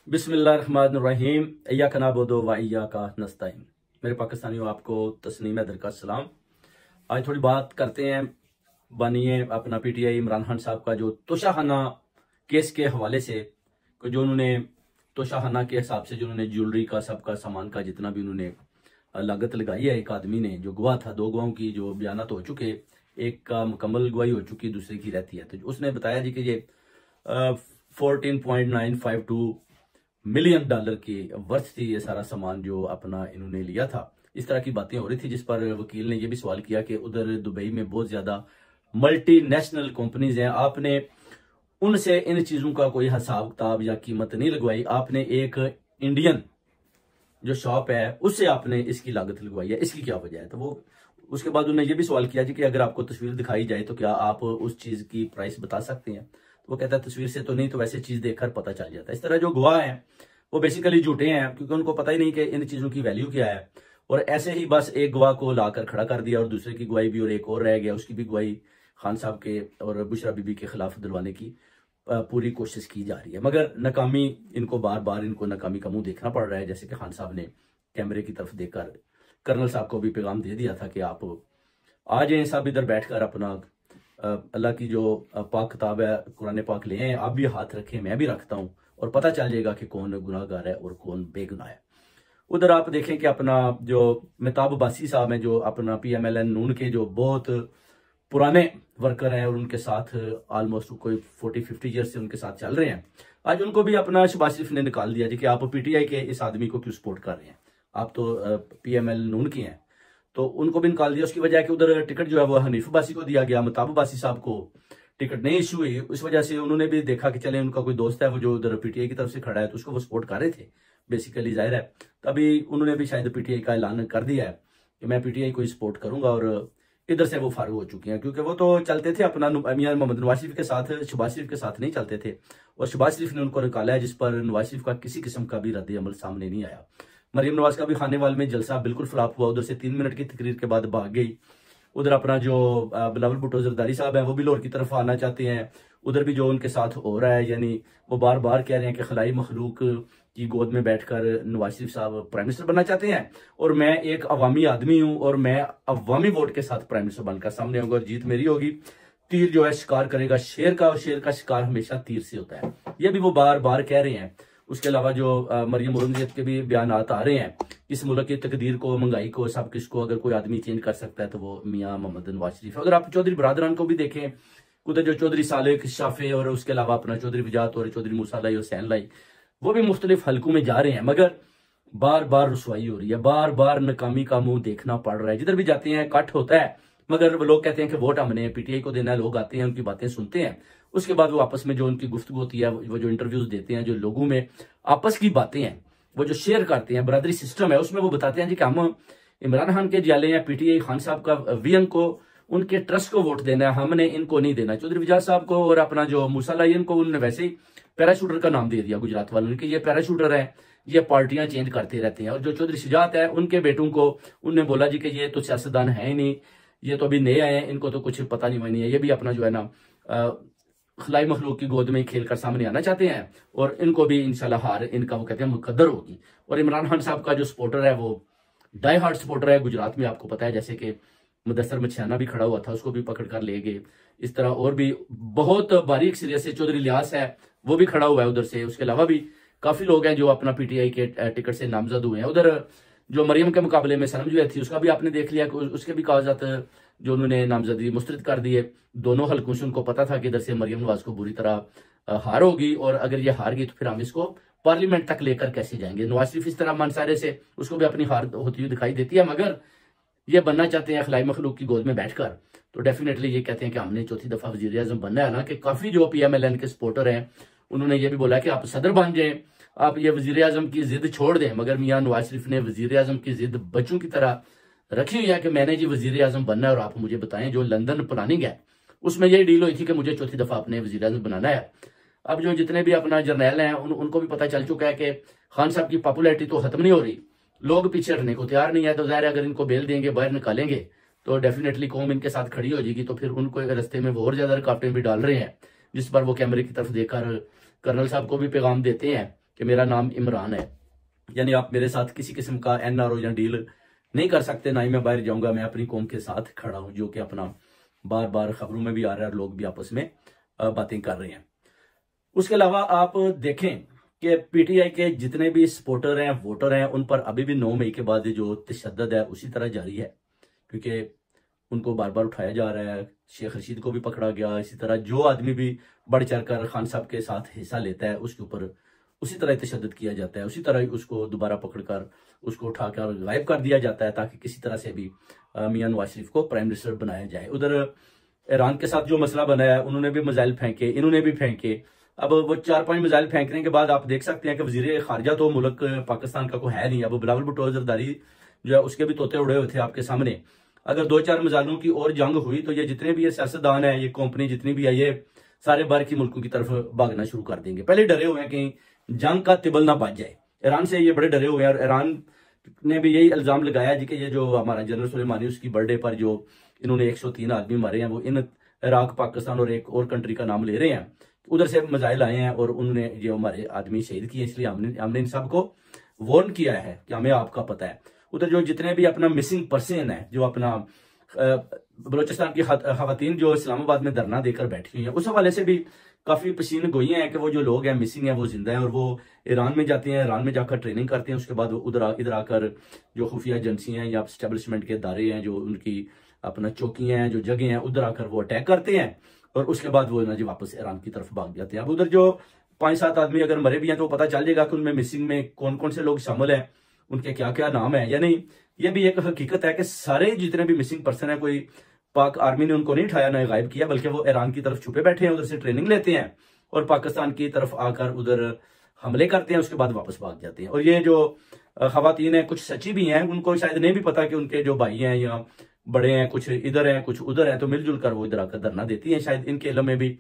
बिस्मिल्लाहिर्रहमानिर्रहीम इय्याका नअबुदु व इय्याका नस्तईन। मेरे पाकिस्तानियों, आपको तस्नीम हैदर का सलाम। आज थोड़ी बात करते हैं बानिए अपना पीटीआई इमरान खान साहब का जो तोशाखाना केस के हवाले से, जो उन्होंने तोशाखाना के हिसाब से जो उन्होंने ज्वेलरी का सबका सामान का जितना भी उन्होंने लागत लगाई है, एक आदमी ने जो गवाह था, दो गवाहों की जो बयानात हो चुके, एक का मुकम्मल गवाही हो चुकी, दूसरे की रहती है। तो उसने बताया जी कि ये 14.952 मिलियन डॉलर की वर्थ थी ये सारा सामान जो अपना इन्होंने लिया था। इस तरह की बातें हो रही थी, जिस पर वकील ने यह भी सवाल किया कि उधर दुबई में बहुत ज्यादा मल्टीनेशनल कंपनीज हैं, आपने उनसे इन चीजों का कोई हिसाब किताब या कीमत नहीं लगवाई, आपने एक इंडियन जो शॉप है उससे आपने इसकी लागत लगवाई है, इसकी क्या वजह है? तो वो उसके बाद उन्होंने ये भी सवाल किया जी कि अगर आपको तस्वीर दिखाई जाए तो क्या आप उस चीज की प्राइस बता सकते हैं? तो वो कहता है तस्वीर से तो नहीं, तो वैसे चीज देखकर पता चल जाता है। इस तरह जो गवाह हैं वो बेसिकली झूठे हैं, क्योंकि उनको पता ही नहीं कि इन चीजों की वैल्यू क्या है। और ऐसे ही बस एक गवाह को लाकर खड़ा कर दिया और दूसरे की गवाही भी, और एक और रह गया, उसकी भी गवाही खान साहब के और बुशरा बीबी के खिलाफ दिलवाने की पूरी कोशिश की जा रही है, मगर नाकामी, इनको बार बार इनको नाकामी का मुंह देखना पड़ रहा है। जैसे कि खान साहब ने कैमरे की तरफ देखकर कर्नल साहब को भी पैगाम दे दिया था कि आप आ जाएं, सब इधर बैठकर अपना अल्लाह की जो पाक किताब है, कुरान पाक ले आए, आप भी हाथ रखें, मैं भी रखता हूं, और पता चल जाएगा कि कौन गुनाहगार है और कौन बेगुनाह है। उधर आप देखें कि अपना जो मेहताब अब्बासी साहब हैं, जो अपना PMLN नून के जो बहुत पुराने वर्कर हैं और उनके साथ ऑलमोस्ट कोई 40-50 ईयर से उनके साथ चल रहे हैं, आज उनको भी अपना शहबाज शरीफ ने निकाल दिया जी कि आप PTI के इस आदमी को क्यों सपोर्ट कर रहे हैं, आप तो PML नून के हैं। तो उनको भी निकाल दिया। उसकी वजह कि उधर टिकट जो है वो हनीफ अब्बासी को दिया गया, मेहताब अब्बासी साहब को टिकट नहीं इशू हुई। इस वजह से उन्होंने भी देखा कि चले उनका कोई दोस्त है वो जो उधर PTI की तरफ से खड़ा है, तो उसको वो सपोर्ट कर रहे थे बेसिकली, जाहिर है। तभी उन्होंने भी शायद PTI का ऐलान कर दिया है कि मैं PTI को सपोर्ट करूंगा, और इधर से वो फारू हो चुके हैं, क्योंकि वो तो चलते थे अपना मियां मोहम्मद नवाज शरीफ के साथ, शहबाज शरीफ के साथ नहीं चलते थे, और शहबाज शरीफ ने उनको निकाला है, जिस पर नवाज शरीफ का किसी किस्म का भी रद्द अमल सामने नहीं आया। मरियम नवाज का भी खानेवाल में जलसा बिल्कुल फ्लॉप हुआ, उधर से 3 मिनट की तकरीर के बाद भाग गई। उधर अपना जो बिलावल भुट्टो जरदारी साहब हैं वो भी लाहौर की तरफ आना चाहते हैं, उधर भी जो उनके साथ हो रहा है, यानी वो बार बार कह रहे हैं कि खलाई मखलूक की गोद में बैठकर नवाज शरीफ साहब प्राइम मिनिस्टर बनना चाहते हैं, और मैं एक अवामी आदमी हूं और मैं अवामी वोट के साथ प्राइम मिनिस्टर बनकर सामने होगा और जीत मेरी होगी। तीर जो है शिकार करेगा शेर का, और शेर का शिकार हमेशा तीर से होता है, ये भी वो बार बार कह रहे हैं। उसके अलावा जो मरियम औरंगजेब के भी बयान आ रहे हैं, इस मुल्क की तकदीर को, महंगाई को, सब किस को अगर कोई आदमी चेंज कर सकता है तो वो मियां मोहम्मद नवाज शरीफ है। अगर आप चौधरी बरादरान को भी देखें, उधर जो चौधरी सालेक शाफे और उसके अलावा अपना चौधरी वजात और चौधरी मूसा लाई और सैन लाई, वो भी मुख्तलिफ हलकों में जा रहे हैं, मगर बार बार रुसवाई हो रही है, बार बार नाकामी का मुंह देखना पड़ रहा है। जिधर भी जाते हैं कट होता है, मगर वो लोग कहते हैं कि वोट हमने PTI को देना है, लोग आते हैं उनकी बातें सुनते हैं, उसके बाद वो आपस में जो उनकी गुफ्तगू होती है, वो जो इंटरव्यूज देते हैं, जो लोगों में आपस की बातें हैं वो जो शेयर करते हैं, बरादरी सिस्टम है, उसमें वो बताते हैं जी कि हम इमरान खान के जाले हैं, PTI खान साहब का VN को, उनके ट्रस्ट को वोट देना है, हमने इनको नहीं देना। चौधरी वजात साहब को और अपना जो मूसा लाई को उन्होंने वैसे ही पैराशूटर का नाम दे दिया गुजरात वालों ने कि ये पैराशूटर है, ये पार्टियां चेंज करते रहते हैं। और जो चौधरी शुजात है, उनके बेटों को उन्होंने बोला जी कि ये तो सियासतदान है ही नहीं, ये तो अभी नए आए हैं, इनको तो कुछ पता नहीं है, ये भी अपना जो है ना खलाई मखलूक की गोद में खेलकर सामने आना चाहते हैं, और इनको भी इंशाल्लाह हार इनका वो कहते हैं मुकद्दर होगी। और इमरान खान साहब का जो सपोर्टर है वो डाई हार्ट सपोर्टर है गुजरात में, आपको पता है, जैसे कि मुदस्सर मछियाना भी खड़ा हुआ था, उसको भी पकड़ कर ले गए। इस तरह और भी बहुत बारीक सिरे से चौधरी लियास है, वो भी खड़ा हुआ है उधर से। उसके अलावा भी काफी लोग हैं जो अपना PTI के टिकट से नामजद हुए हैं। उधर जो मरियम के मुकाबले में सनम जो थी, उसका भी आपने देख लिया कि उसके भी कागजात जो उन्होंने नामजदगी मुस्तरद कर दिए। दोनों हल्कों से उनको पता था कि इधर से मरियम नवाज को बुरी तरह हार होगी, और अगर ये हार गई तो फिर हम इसको पार्लियामेंट तक लेकर कैसे जाएंगे। नवाज शरीफ इस तरह मनसारे से उसको भी अपनी हार होती हुई दिखाई देती है, मगर ये बनना चाहते हैं खलाई मखलूक की गोद में बैठकर, तो डेफिनेटली ये कहते हैं कि हमने चौथी दफा वजीर आजम बनना है। ना कि काफी जो PMLN के सपोर्टर हैं उन्होंने ये भी बोला कि आप सदर बन जाए, आप ये वजीर आजम की जिद छोड़ दें, मगर मियां नवाज शरीफ ने वजीर आजम की जिद बच्चों की तरह रखी हुई है कि मैंने जी वजीर आजम बनना है, और आप मुझे बताएं जो लंदन प्लानिंग है उसमें यही डील हुई थी कि मुझे चौथी दफा अपने वजीर आजम बनाना है। अब जो जितने भी अपना जर्नैल हैं उनको भी पता चल चुका है कि खान साहब की पॉपुलैरिटी तो खत्म नहीं हो रही, लोग पीछे हटने को तैयार नहीं है। तो जाहिर है अगर इनको बेल देंगे, बाहर निकालेंगे, तो डेफिनेटली कौम इनके साथ खड़ी हो जाएगी, तो फिर उनको रास्ते में वो और ज्यादा रुकावटें भी डाल रहे हैं, जिस पर वो कैमरे की तरफ देखकर कर्नल साहब को भी पैगाम देते हैं कि मेरा नाम इमरान है, यानी आप मेरे साथ किसी किस्म का NRO या डील नहीं कर सकते, ना ही मैं बाहर जाऊंगा, मैं अपनी कौम के साथ खड़ा हूं, जो कि अपना बार बार खबरों में भी आ रहा है और लोग भी आपस में बातें कर रहे हैं। उसके अलावा आप देखें कि PTI के जितने भी सपोर्टर हैं, वोटर हैं, उन पर अभी भी 9 मई के बाद जो तशद्दुद है उसी तरह जारी है, क्योंकि उनको बार बार उठाया जा रहा है। शेख रशीद को भी पकड़ा गया, इसी तरह जो आदमी भी बढ़ चढ़कर खान साहब के साथ हिस्सा लेता है उसके ऊपर उसी तरह तशद्दुद किया जाता है, उसी तरह ही उसको दोबारा पकड़कर उसको उठाकर गायब कर दिया जाता है, ताकि किसी तरह से भी मियां नवाज शरीफ को प्राइम मिनिस्टर बनाया जाए। उधर ईरान के साथ जो मसला बना है, उन्होंने भी मिसाइल फेंके, इन्होंने भी फेंके। अब वो 4-5 मिसाइल फेंकने के बाद आप देख सकते हैं कि वजीर खारजा तो मुल्क पाकिस्तान का कोई है नहीं। अब बिलावल भुट्टो जरदारी जो है उसके भी तोते उड़े हुए थे आपके सामने। अगर 2-4 मिसाइलों की और जंग हुई तो ये जितने भी ये सियासतदान है, ये कंपनी जितनी भी है, ये सारे बाहर की मुल्कों की तरफ भागना शुरू कर देंगे। पहले डरे हुए हैं कि जंग का तिबल ना बच जाए, ईरान से ये बड़े डरे हुए हैं। और ईरान ने भी यही इल्जाम लगाया जी कि ये जो हमारा जनरल सुलेमानी उसकी बर्थडे पर जो इन्होंने 103 आदमी मारे हैं, वो इन इराक, पाकिस्तान और एक और कंट्री का नाम ले रहे हैं, उधर से मिसाइल आए हैं और उन्होंने जो हमारे आदमी शहीद किए, इसलिए हमने इन सबको वार्न किया है कि हमें आपका पता है। उधर जो जितने भी अपना मिसिंग पर्सन है, जो अपना बलोचिस्तान की खवातीन जो इस्लामाबाद में धरना देकर बैठी हुई है, उस हवाले से भी काफी पसीने गोई हैं कि वो जो लोग हैं मिसिंग है वो जिंदा है, और वो ईरान में जाते हैं, ईरान में जाकर ट्रेनिंग करते हैं, उसके बाद वो इधर आकर जो खुफिया एजेंसी हैं या स्टैब्लिशमेंट के इदारे हैं, जो उनकी अपना चौकियां हैं, जो जगह हैं, उधर आकर वो अटैक करते हैं और उसके बाद वो ना जी वापस ईरान की तरफ भाग जाते हैं। अब उधर जो 5-7 आदमी अगर मरे भी हैं तो पता चल जाएगा कि उनमें मिसिंग में कौन कौन से लोग शामिल हैं, उनके क्या क्या नाम है। यानी ये भी एक हकीकत है कि सारे जितने भी मिसिंग पर्सन है, कोई पाक आर्मी ने उनको नहीं उठाया, ना गायब किया, बल्कि वो ईरान की तरफ छुपे बैठे हैं, उधर से ट्रेनिंग लेते हैं और पाकिस्तान की तरफ आकर उधर हमले करते हैं, उसके बाद वापस भाग जाते हैं। और ये जो खवातीन है कुछ सच्ची भी हैं, उनको शायद नहीं भी पता कि उनके जो भाई हैं या बड़े हैं कुछ इधर हैं कुछ उधर है, तो मिलजुल कर वो इधर आकर धरना देती हैं। शायद इनके इल्म में भी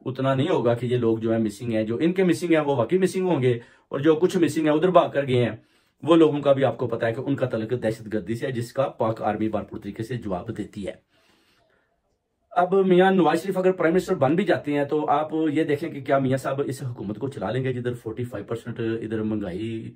उतना नहीं होगा कि ये लोग जो है मिसिंग है, जो इनके मिसिंग है वो वाकई मिसिंग होंगे, और जो कुछ मिसिंग है उधर भाग कर गए हैं, वो लोगों का भी आपको पता है कि उनका तल्लुक दहशतगर्दी से है, जिसका पाक आर्मी भरपूर तरीके से जवाब देती है। अब मियां नवाज शरीफ अगर प्राइम मिनिस्टर बन भी जाते हैं तो आप ये देखें कि क्या मियां साहब इस हुकूमत को चला लेंगे, जिधर 45% इधर महंगाई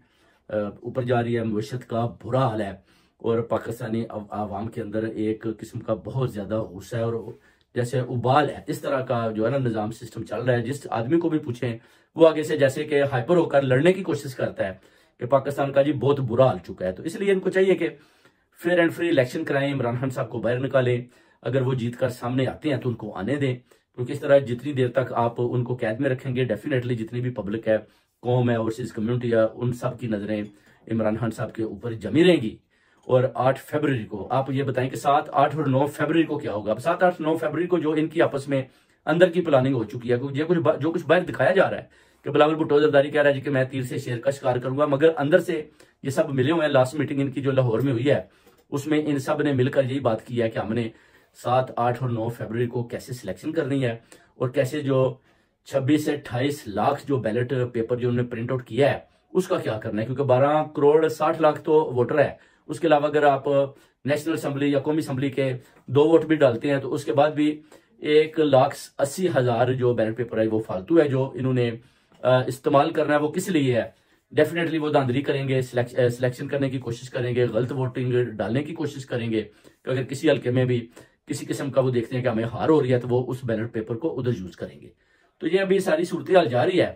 ऊपर जा रही है, मईशत का बुरा हाल है, और पाकिस्तानी आवाम के अंदर एक किस्म का बहुत ज्यादा गुस्सा है और जैसे उबाल है, इस तरह का जो है ना निजाम सिस्टम चल रहा है। जिस आदमी को भी पूछें वो आगे से जैसे कि हाइपर होकर लड़ने की कोशिश करता है कि पाकिस्तान का जी बहुत बुरा हाल चुका है। तो इसलिए इनको चाहिए कि फेयर एंड फ्री इलेक्शन कराएं, इमरान खान साहब को बाहर निकालें, अगर वो जीत कर सामने आते हैं तो उनको आने दें, क्योंकि इस तरह जितनी देर तक आप उनको कैद में रखेंगे, डेफिनेटली जितनी भी पब्लिक है, कौम है, ओवरसीज कम्युनिटी है, उन सब की नजरें इमरान खान साहब के ऊपर जमी रहेंगी। और 8 फरवरी को आप ये बताएं कि 7, 8 और 9 फरवरी को क्या होगा। अब 7, 8, 9 फरवरी को जो इनकी आपस में अंदर की प्लानिंग हो चुकी है, क्योंकि जो कुछ बाहर दिखाया जा रहा है कि बिलावल भुट्टो जरदारी कह रहा है कि मैं तीर से शेर का शिकार करूंगा, मगर अंदर से ये सब मिले हुए हैं। लास्ट मीटिंग इनकी जो लाहौर में हुई है उसमें इन सब ने मिलकर यही बात की है कि हमने 7, 8 और 9 फरवरी को कैसे सिलेक्शन करनी है, और कैसे जो 26 से 28 लाख जो बैलेट पेपर जो उन्होंने प्रिंट आउट किया है उसका क्या करना है, क्योंकि 12 करोड़ 60 लाख तो वोटर है। उसके अलावा अगर आप नेशनल असेंबली या कौमी असेंबली के 2 वोट भी डालते हैं तो उसके बाद भी 1,80,000 जो बैलेट पेपर है वो फालतू है, जो इन्होंने इस्तेमाल करना है वो किस लिए है। डेफिनेटली वो धांधली करेंगे, सिलेक्शन करने की कोशिश करेंगे, गलत वोटिंग डालने की कोशिश करेंगे, तो अगर किसी हल्के में भी किसी किस्म का वो देखते हैं कि हमें हार हो रही है तो वो उस बैलेट पेपर को उधर यूज करेंगे। तो ये अभी सारी सूरत हाल जारी है।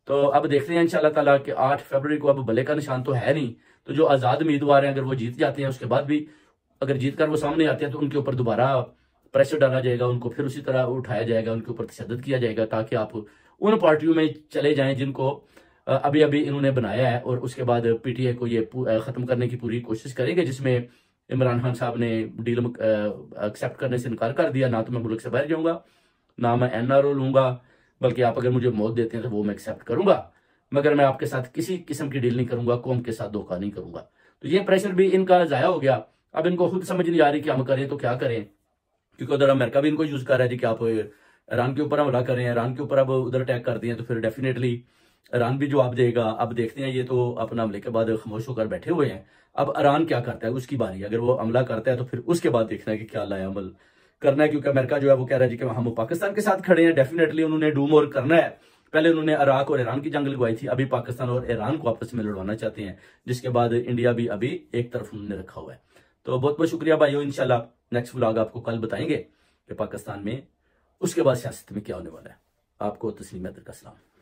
तो अब देखते हैं इंशाल्लाह ताला कि 8 फरवरी को अब भले का निशान तो है नहीं, तो जो आजाद उम्मीदवार हैं अगर वो जीत जाते हैं उसके बाद भी अगर जीत कर वो सामने आते हैं तो उनके ऊपर दोबारा प्रेशर डाला जाएगा, उनको फिर उसी तरह उठाया जाएगा, उनके ऊपर तशद्दुद किया जाएगा, ताकि आप उन पार्टियों में चले जाएं जिनको अभी अभी इन्होंने बनाया है, और उसके बाद PTI को ये खत्म करने की पूरी कोशिश करेंगे, जिसमें इमरान खान साहब ने डील एक्सेप्ट करने से इनकार कर दिया। ना तो मैं मुल्क से बाहर जाऊंगा, ना मैं NRO लूंगा, बल्कि आप अगर मुझे मौत देते हैं तो वो मैं एक्सेप्ट करूंगा, मगर मैं आपके साथ किसी किस्म की डील नहीं करूंगा, कौम के साथ धोखा नहीं करूंगा। तो ये प्रेशर भी इनका जाया हो गया। अब इनको खुद समझ नहीं आ रही कि हम करें तो क्या करें, क्योंकि उधर अमेरिका भी इनको यूज कर रहा है जी कि आप ईरान के ऊपर हमला करें, ईरान के ऊपर अब उधर अटैक कर दिए तो फिर डेफिनेटली ईरान भी जवाब देगा। अब देखते हैं, ये तो अपना हमले के बाद खामोश होकर बैठे हुए हैं, अब ईरान क्या करता है उसकी बारी। अगर वो हमला करता है तो फिर उसके बाद देखना है कि क्या लाया अमल करना है, क्योंकि अमेरिका जो है वो कह रहा है जी कि हम पाकिस्तान के साथ खड़े हैं, डेफिनेटली उन्होंने डू मोर करना है। पहले उन्होंने इराक और ईरान की जंग लगवाई थी, अभी पाकिस्तान और ईरान को आपस में लड़वाना चाहते हैं, जिसके बाद इंडिया भी अभी एक तरफ उन्होंने रखा हुआ है। तो बहुत बहुत शुक्रिया भाइयों, इंशाल्लाह नेक्स्ट व्लॉग आपको कल बताएंगे कि पाकिस्तान में उसके बाद सियासत में क्या होने वाला है। आपको तस्लीम हैदर का सलाम।